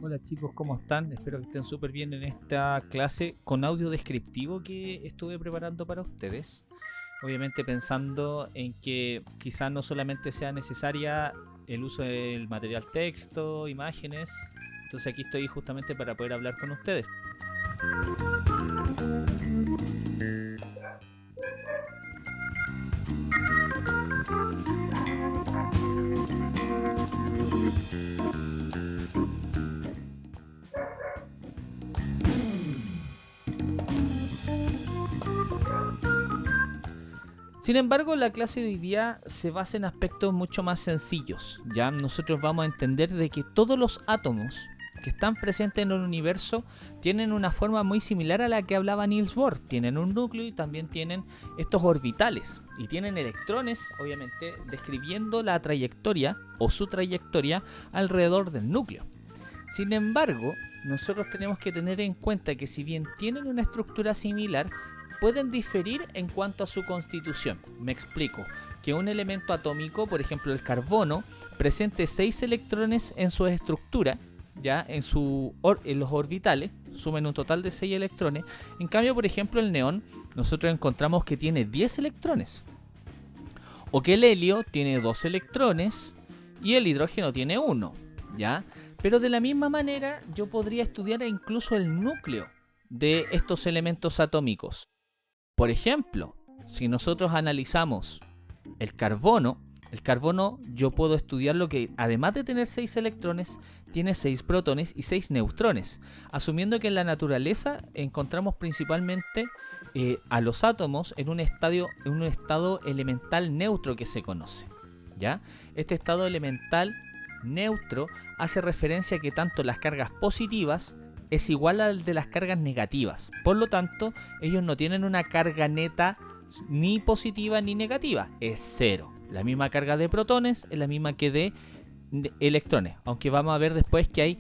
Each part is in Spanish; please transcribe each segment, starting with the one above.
Hola chicos, ¿cómo están? Espero que estén súper bien en esta clase con audio descriptivo que estuve preparando para ustedes. Obviamente pensando en que quizás no solamente sea necesaria el uso del material texto, imágenes. Entonces aquí estoy justamente para poder hablar con ustedes. Sin embargo, la clase de hoy día se basa en aspectos mucho más sencillos. Ya nosotros vamos a entender de que todos los átomos que están presentes en el universo tienen una forma muy similar a la que hablaba Niels Bohr. Tienen un núcleo y también tienen estos orbitales. Y tienen electrones, obviamente, describiendo la trayectoria o su trayectoria alrededor del núcleo. Sin embargo, nosotros tenemos que tener en cuenta que si bien tienen una estructura similar, pueden diferir en cuanto a su constitución. Me explico. Que un elemento atómico, por ejemplo el carbono, presente 6 electrones en su estructura, ya en los orbitales, sumen un total de 6 electrones. En cambio, por ejemplo, el neón, nosotros encontramos que tiene 10 electrones. O que el helio tiene 2 electrones y el hidrógeno tiene 1, ¿ya? Pero de la misma manera yo podría estudiar incluso el núcleo de estos elementos atómicos. Por ejemplo, si nosotros analizamos el carbono yo puedo estudiar lo que, además de tener 6 electrones, tiene 6 protones y 6 neutrones, asumiendo que en la naturaleza encontramos principalmente a los átomos en un estado elemental neutro que se conoce, ¿ya? Este estado elemental neutro hace referencia a que tanto las cargas positivas es igual al de las cargas negativas. Por lo tanto, ellos no tienen una carga neta ni positiva ni negativa. Es cero. La misma carga de protones es la misma que de electrones. Aunque vamos a ver después que hay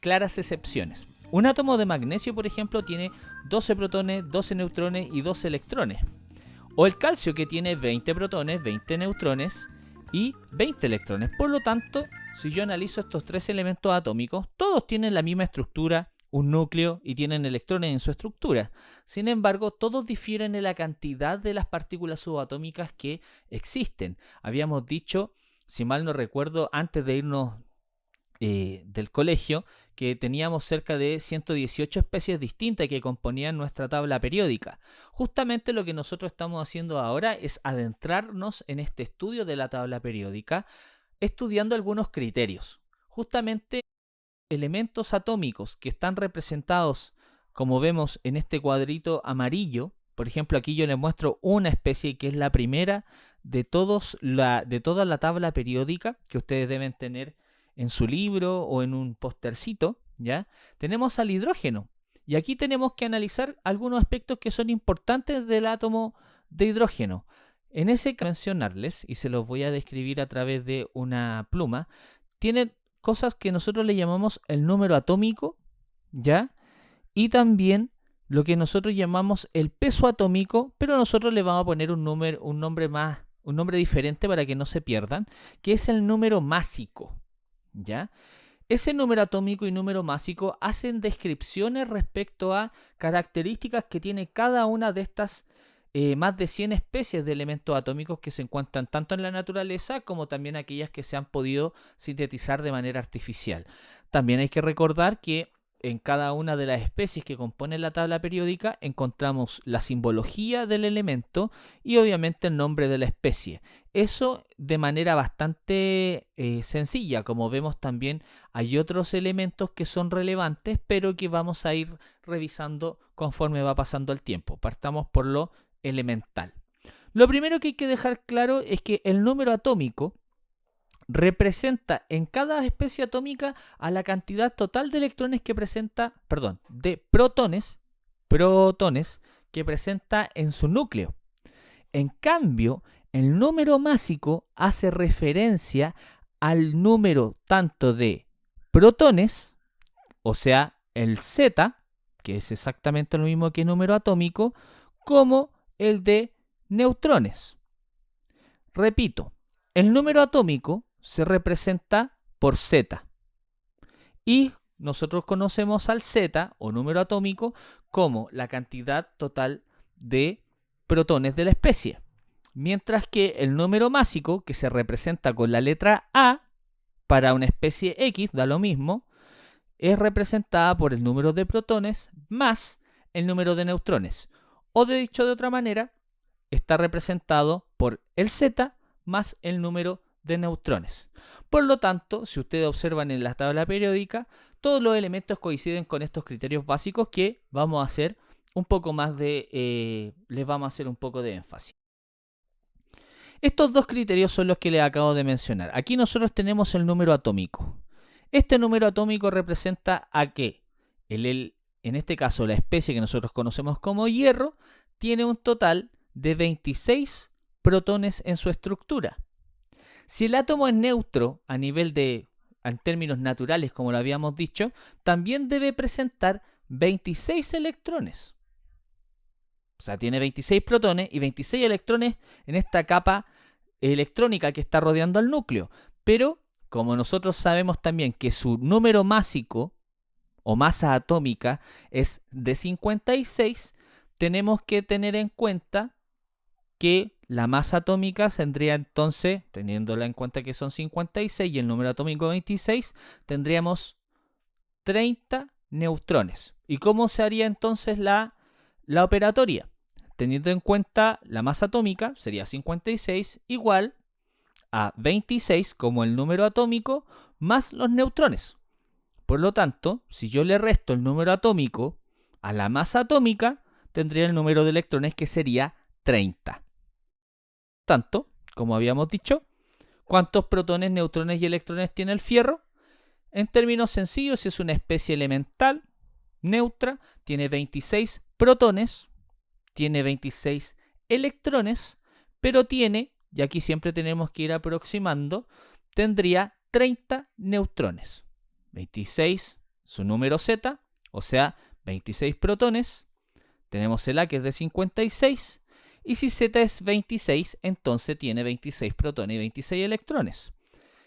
claras excepciones. Un átomo de magnesio, por ejemplo, tiene 12 protones, 12 neutrones y 12 electrones. O el calcio, que tiene 20 protones, 20 neutrones y 20 electrones. Por lo tanto, si yo analizo estos tres elementos atómicos, todos tienen la misma estructura, un núcleo y tienen electrones en su estructura. Sin embargo, todos difieren en la cantidad de las partículas subatómicas que existen. Habíamos dicho, si mal no recuerdo, antes de irnos del colegio, que teníamos cerca de 118 especies distintas que componían nuestra tabla periódica. Justamente lo que nosotros estamos haciendo ahora es adentrarnos en este estudio de la tabla periódica, estudiando algunos criterios. Justamente elementos atómicos que están representados, como vemos en este cuadrito amarillo. Por ejemplo, aquí yo les muestro una especie que es la primera de toda la tabla periódica que ustedes deben tener en su libro o en un postercito, ¿ya? Tenemos al hidrógeno. Y aquí tenemos que analizar algunos aspectos que son importantes del átomo de hidrógeno. En ese caso, mencionarles, y se los voy a describir a través de una pluma, tiene cosas que nosotros le llamamos el número atómico, ¿ya? Y también lo que nosotros llamamos el peso atómico, pero nosotros le vamos a poner un nombre diferente para que no se pierdan, que es el número másico, ¿ya? Ese número atómico y número másico hacen descripciones respecto a características que tiene cada una de estas más de 100 especies de elementos atómicos que se encuentran tanto en la naturaleza como también aquellas que se han podido sintetizar de manera artificial. También hay que recordar que en cada una de las especies que componen la tabla periódica encontramos la simbología del elemento y obviamente el nombre de la especie. Eso de manera bastante sencilla. Como vemos, también hay otros elementos que son relevantes, pero que vamos a ir revisando conforme va pasando el tiempo. Partamos por lo elemental. Lo primero que hay que dejar claro es que el número atómico representa en cada especie atómica a la cantidad total de electrones que presenta, de protones que presenta en su núcleo. En cambio, el número másico hace referencia al número tanto de protones, o sea, el Z, que es exactamente lo mismo que el número atómico, como el de neutrones. Repito, el número atómico se representa por Z. Y nosotros conocemos al Z, o número atómico, como la cantidad total de protones de la especie. Mientras que el número másico, que se representa con la letra A, para una especie X, da lo mismo, es representada por el número de protones más el número de neutrones. O dicho de otra manera, está representado por el Z más el número de neutrones. Por lo tanto, si ustedes observan en la tabla periódica, todos los elementos coinciden con estos criterios básicos que vamos a hacer un poco más de, les vamos a hacer un poco de énfasis. Estos dos criterios son los que les acabo de mencionar. Aquí nosotros tenemos el número atómico. Este número atómico representa a que, en este caso la especie que nosotros conocemos como hierro, tiene un total de 26 protones en su estructura. Si el átomo es neutro a nivel de, en términos naturales, como lo habíamos dicho, también debe presentar 26 electrones. O sea, tiene 26 protones y 26 electrones en esta capa electrónica que está rodeando al núcleo. Pero, como nosotros sabemos también que su número másico o masa atómica es de 56, tenemos que tener en cuenta que la masa atómica tendría entonces, teniéndola en cuenta que son 56 y el número atómico 26, tendríamos 30 neutrones. ¿Y cómo se haría entonces la operatoria? Teniendo en cuenta la masa atómica, sería 56 igual a 26 como el número atómico más los neutrones. Por lo tanto, si yo le resto el número atómico a la masa atómica, tendría el número de electrones que sería 30. Por tanto, como habíamos dicho, ¿cuántos protones, neutrones y electrones tiene el fierro? En términos sencillos, si es una especie elemental, neutra, tiene 26 protones, tiene 26 electrones, pero tiene, y aquí siempre tenemos que ir aproximando, tendría 30 neutrones. 26, su número Z, o sea, 26 protones. Tenemos el A que es de 56. Y si Z es 26, entonces tiene 26 protones y 26 electrones.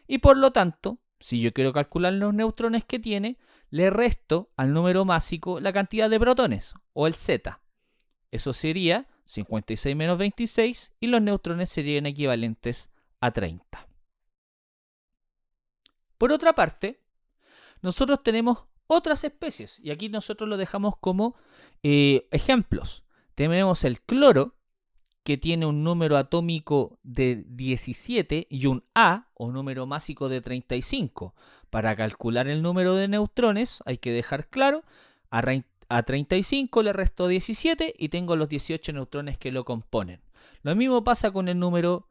Y por lo tanto, si yo quiero calcular los neutrones que tiene, le resto al número másico la cantidad de protones, o el Z. Eso sería 56 menos 26 y los neutrones serían equivalentes a 30. Por otra parte, nosotros tenemos otras especies y aquí nosotros lo dejamos como ejemplos. Tenemos el cloro, que tiene un número atómico de 17 y un A, o número másico, de 35. Para calcular el número de neutrones hay que dejar claro, a 35 le resto 17 y tengo los 18 neutrones que lo componen. Lo mismo pasa con los números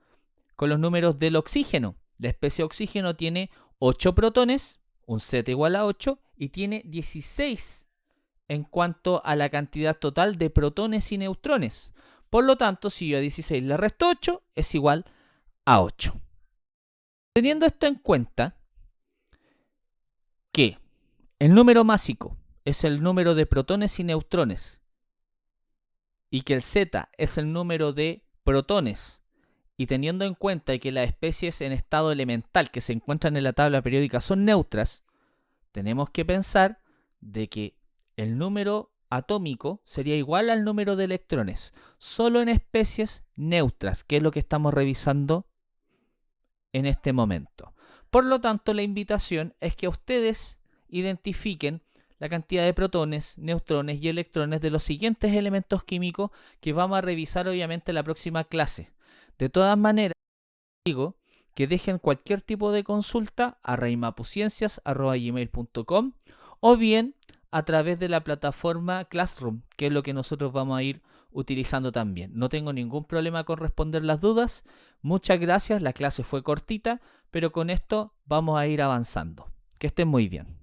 del oxígeno. La especie oxígeno tiene 8 protones, un Z igual a 8, y tiene 16 en cuanto a la cantidad total de protones y neutrones. Por lo tanto, si yo a 16 le resto 8, es igual a 8. Teniendo esto en cuenta, que el número másico es el número de protones y neutrones, y que el Z es el número de protones, y teniendo en cuenta que las especies en estado elemental que se encuentran en la tabla periódica son neutras, tenemos que pensar de que el número atómico sería igual al número de electrones, solo en especies neutras, que es lo que estamos revisando en este momento. Por lo tanto, la invitación es que ustedes identifiquen la cantidad de protones, neutrones y electrones de los siguientes elementos químicos que vamos a revisar obviamente en la próxima clase. De todas maneras, digo que dejen cualquier tipo de consulta a reimapuciencias@gmail.com o bien a través de la plataforma Classroom, que es lo que nosotros vamos a ir utilizando también. No tengo ningún problema con responder las dudas. Muchas gracias, la clase fue cortita, pero con esto vamos a ir avanzando. Que estén muy bien.